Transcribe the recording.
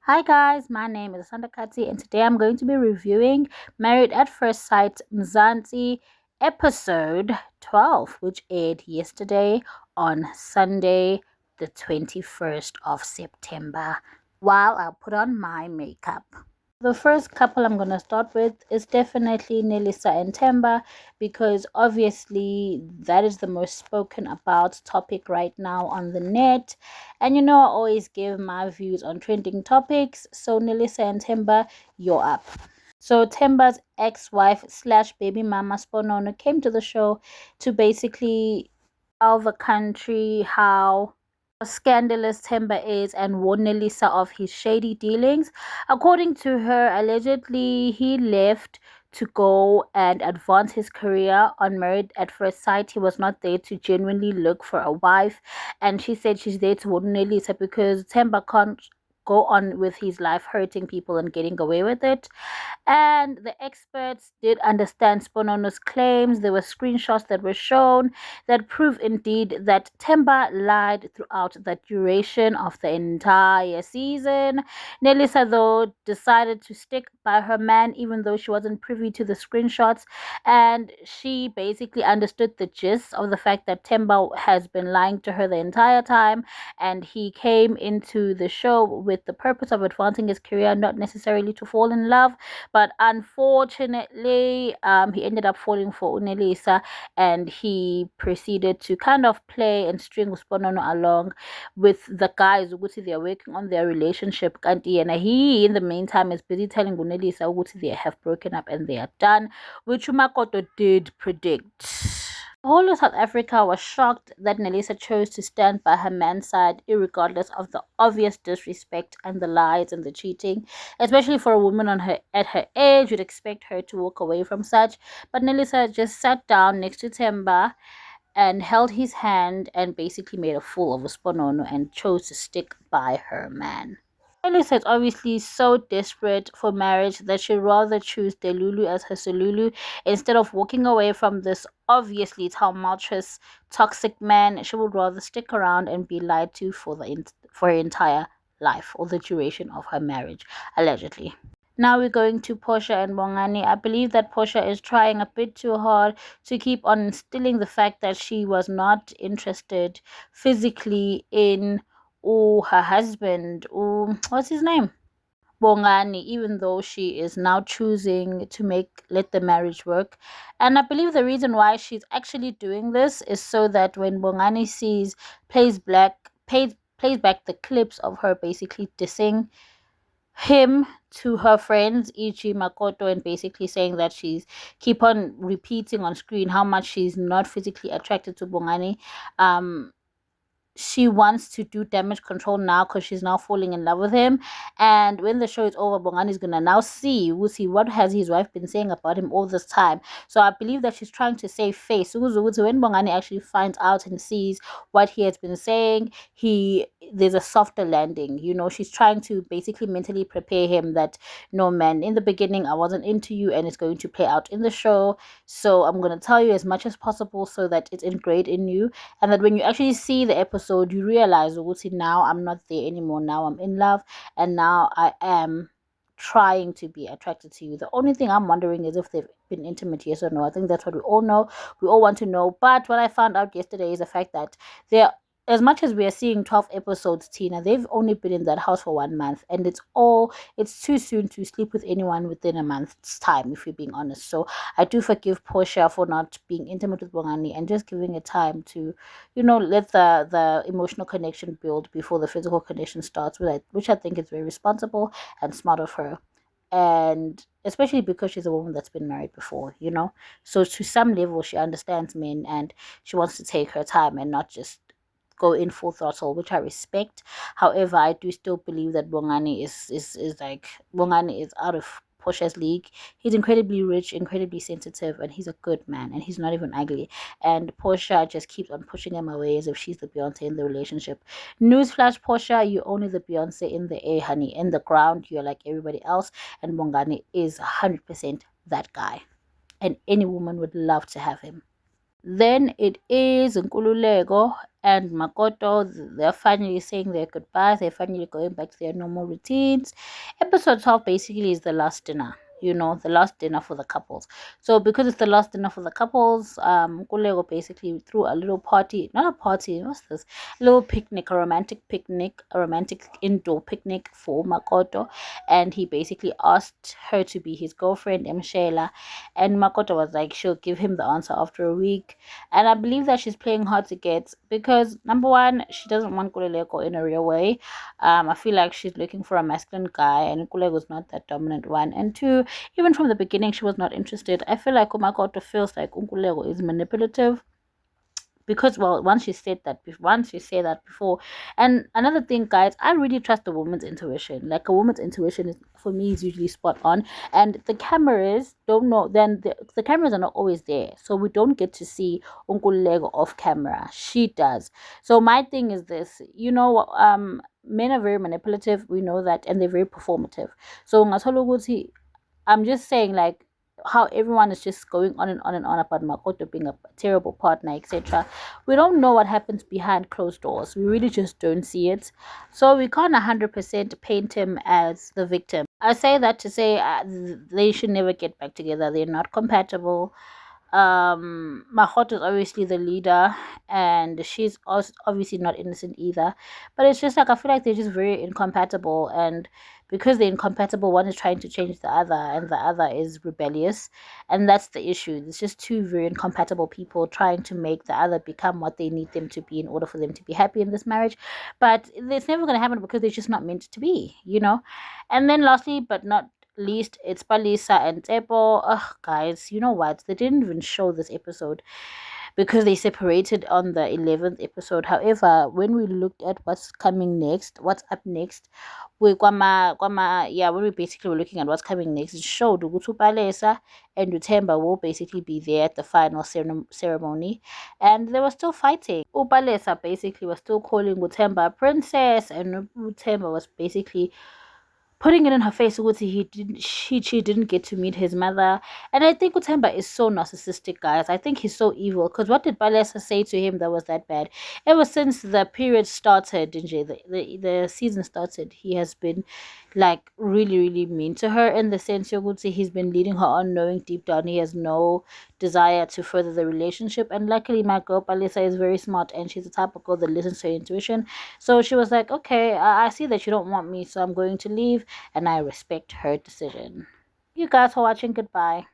Hi guys, my name is Sandakati and today I'm going to be reviewing Married at First Sight Mzansi episode 12, which aired yesterday on Sunday, the 21st of September, while I put on my makeup. The first couple I'm going to start with is definitely Nelisa and Timber because obviously that is the most spoken about topic right now on the net. And I always give my views on trending topics. So, Nelisa and Timber, you're up. So, Timber's ex wife slash baby mama Sponono came to the show to basically tell the country how scandalous Timber is and warn Nelisa of his shady dealings. According to her, allegedly he left to go and advance his career on Married at First Sight. He was not there to genuinely look for a wife, and she said she's there to warn Nelisa because Timber can't go on with his life hurting people and getting away with it. And the experts did understand Sponono's claims. There were screenshots that were shown that prove indeed that Temba lied throughout the duration of the entire season. Nelisa, though, decided to stick by her man even though she wasn't privy to the screenshots. And she basically understood the gist of the fact that Temba has been lying to her the entire time. And he came into the show with the purpose of advancing his career, not necessarily to fall in love. But unfortunately, he ended up falling for Unelisa and he proceeded to kind of play and string Sponono along with the guys. They're working on their relationship. And he, in the meantime, is busy telling Unelisa they have broken up and they are done, which Makoto did predict. The whole of South Africa was shocked that Nelisa chose to stand by her man's side, irregardless of the obvious disrespect and the lies and the cheating. Especially for a woman at her age, you'd expect her to walk away from such. But Nelisa just sat down next to Temba and held his hand and basically made a fool of Sponono and chose to stick by her man. Nelisa is obviously so desperate for marriage that she'd rather choose Delulu as her Solulu instead of walking away from this obviously tumultuous, toxic man. She would rather stick around and be lied to for her entire life or the duration of her marriage, allegedly. Now we're going to Porsche and Bongani. I believe that Porsche is trying a bit too hard to keep on instilling the fact that she was not interested physically in her husband, what's his name? Bongani, even though she is now choosing to let the marriage work. And I believe the reason why she's actually doing this is so that when Bongani plays back the clips of her basically dissing him to her friends, e.g. Makoto, and basically saying that she's keep on repeating on screen how much she's not physically attracted to Bongani. She wants to do damage control now because she's now falling in love with him. And when the show is over, Bongani is gonna now see what has his wife been saying about him all this time. So I believe that she's trying to save face. When Bongani actually finds out and sees what he has been saying, there's a softer landing. She's trying to basically mentally prepare him that no, man, in the beginning I wasn't into you and it's going to play out in the show. So I'm gonna tell you as much as possible so that it's ingrained in you, and that when you actually see the episode you realize now I'm not there anymore. Now I'm in love and now I am trying to be attracted to you. The only thing I'm wondering is if they've been intimate, yes or no. I think that's what we all know. We all want to know. But what I found out yesterday is the fact that they're as much as we are seeing 12 episodes, Tina, they've only been in that house for 1 month, and it's too soon to sleep with anyone within a month's time, if you're being honest. So I do forgive Portia for not being intimate with Bongani and just giving it time to, let the emotional connection build before the physical connection starts, which I think is very responsible and smart of her. And especially because she's a woman that's been married before. So to some level, she understands men and she wants to take her time and not just go in full throttle, which I respect. However, I do still believe that Bongani is out of Portia's league. He's incredibly rich, incredibly sensitive, and he's a good man, and he's not even ugly. And Portia just keeps on pushing him away as if she's the Beyonce in the relationship. Newsflash, Portia, you're only the Beyonce in the air, honey. In the ground, you're like everybody else, and Bongani is 100% that guy. And any woman would love to have him. Then it is Nkululeko and Makoto. They're finally saying their goodbyes. They're finally going back to their normal routines. Episode 12 basically is the last dinner. The last dinner for the couples. So because it's the last dinner for the couples, Nkululeko basically threw a little party, not a party, what's this? A little picnic, a romantic indoor picnic for Makoto. And he basically asked her to be his girlfriend, Mshela. And Makoto was like, she'll give him the answer after a week. And I believe that she's playing hard to get because number one, she doesn't want Kuleleko in a real way. I feel like she's looking for a masculine guy, and Kuleko's not that dominant one. And two, even from the beginning, she was not interested. I feel like Makoto feels like Kuleko is manipulative because once she said that before. And another thing, guys, I really trust a woman's intuition. Like, a woman's intuition is, for me, is usually spot on, and the cameras don't know, then the cameras are not always there, so we don't get to see Uncle Lego off camera. She does. So my thing is this, men are very manipulative, we know that, and they're very performative. So I'm just saying, like, how everyone is just going on and on and on about Makoto being a terrible partner, etc. We don't know what happens behind closed doors. We really just don't see it. So we can't 100% paint him as the victim. I say that to say they should never get back together. They're not compatible. Makoto is obviously the leader, and she's also obviously not innocent either, but it's just like, I feel like they're just very incompatible, and because they're incompatible, one is trying to change the other and the other is rebellious, and that's the issue. It's just two very incompatible people trying to make the other become what they need them to be in order for them to be happy in this marriage, but it's never going to happen because they're just not meant to be. And then lastly but not least, it's Bissa and Debo. Ugh, guys, you know what? They didn't even show this episode because they separated on the 11th episode. However, when we looked at what's coming next, what's up next, when we basically were looking at what's coming next, it showed Ugutu Palesa and Utemba will basically be there at the final ceremony, and they were still fighting. Upalesa basically was still calling Utemba a princess, and Utemba was basically putting it in her face she didn't get to meet his mother. And I think Utemba is so narcissistic, guys. I think he's so evil, because what did Balesa say to him that was that bad? Ever since the period started, the season started, he has been like really, really mean to her, in the sense you would say he's been leading her on, knowing deep down he has no desire to further the relationship. And luckily my girl Balesa is very smart, and she's the type of girl that listens to her intuition. So she was like, okay, I see that you don't want me, so I'm going to leave, and I respect her decision. You guys for watching. Goodbye.